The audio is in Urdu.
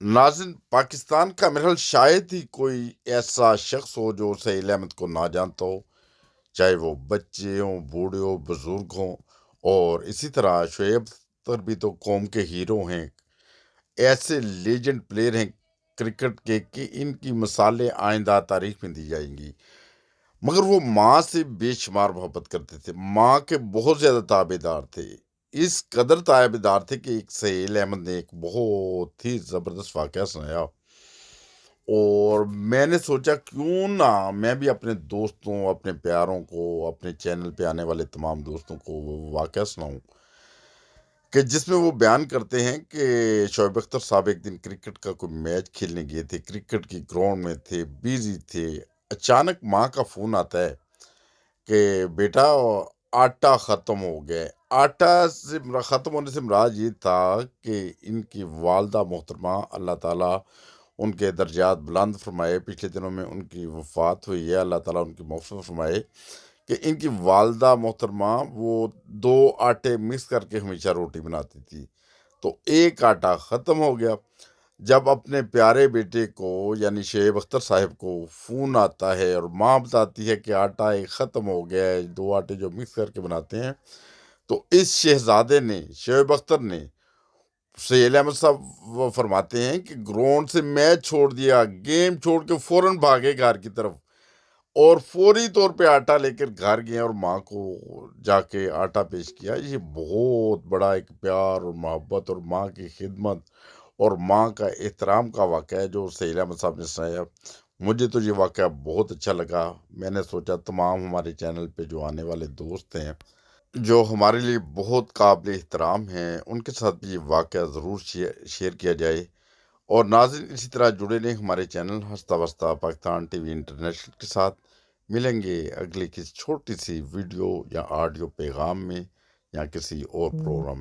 ناظرین، پاکستان کا میرا خیال شاید ہی کوئی ایسا شخص ہو جو سہیل احمد کو نہ جانتا ہو، چاہے وہ بچے ہوں، بوڑھے ہوں، بزرگ ہوں۔ اور اسی طرح شعیب اختر بھی تو قوم کے ہیرو ہیں، ایسے لیجنڈ پلیئر ہیں کرکٹ کے کہ ان کی مثالیں آئندہ تاریخ میں دی جائیں گی۔ مگر وہ ماں سے بے شمار محبت کرتے تھے، ماں کے بہت زیادہ تابع دار تھے، اس قدر تابع دار تھے کہ ایک سہیل احمد نے ایک بہت ہی زبردست واقعہ سنایا، اور میں نے سوچا کیوں نہ میں بھی اپنے دوستوں، اپنے پیاروں کو، اپنے چینل پہ آنے والے تمام دوستوں کو وہ واقعہ سناؤں، کہ جس میں وہ بیان کرتے ہیں کہ شعیب اختر صاحب ایک دن کرکٹ کا کوئی میچ کھیلنے گئے تھے، کرکٹ کی گراؤنڈ میں تھے، بیزی تھے، اچانک ماں کا فون آتا ہے کہ بیٹا آٹا ختم ہو گیا ہے۔ آٹا سے ختم ہونے سے مراد یہ تھا کہ ان کی والدہ محترمہ، اللہ تعالیٰ ان کے درجات بلند فرمائے، پچھلے دنوں میں ان کی وفات ہوئی ہے، اللہ تعالیٰ ان کی مغفرت فرمائے، کہ ان کی والدہ محترمہ وہ دو آٹے مکس کر کے ہمیشہ روٹی بناتی تھی، تو ایک آٹا ختم ہو گیا۔ جب اپنے پیارے بیٹے کو یعنی شعیب اختر صاحب کو فون آتا ہے اور ماں بتاتی ہے کہ آٹا ایک ختم ہو گیا ہے، دو آٹے جو مکس کر کے بناتے ہیں، تو اس شہزادے نے، شعیب اختر نے، سہیل احمد صاحب وہ فرماتے ہیں کہ گراؤنڈ سے میچ چھوڑ دیا، گیم چھوڑ کے فوراً بھاگے گھر کی طرف، اور فوری طور پہ آٹا لے کر گھر گئے اور ماں کو جا کے آٹا پیش کیا۔ یہ بہت بڑا ایک پیار اور محبت اور ماں کی خدمت اور ماں کا احترام کا واقعہ ہے جو سہیل احمد صاحب نے سنایا۔ مجھے تو یہ واقعہ بہت اچھا لگا۔ میں نے سوچا تمام ہمارے چینل پہ جو آنے والے دوست ہیں، جو ہمارے لیے بہت قابل احترام ہیں، ان کے ساتھ بھی یہ واقعہ ضرور شیئر کیا جائے۔ اور ناظرین، اسی طرح جڑے رہیں ہمارے channel ہنستا وستا Pakistan T V international کے ساتھ۔ ملیں گے اگلی کسی چھوٹی سی ویڈیو یا آڈیو پیغام میں یا کسی اور پروگرام میں۔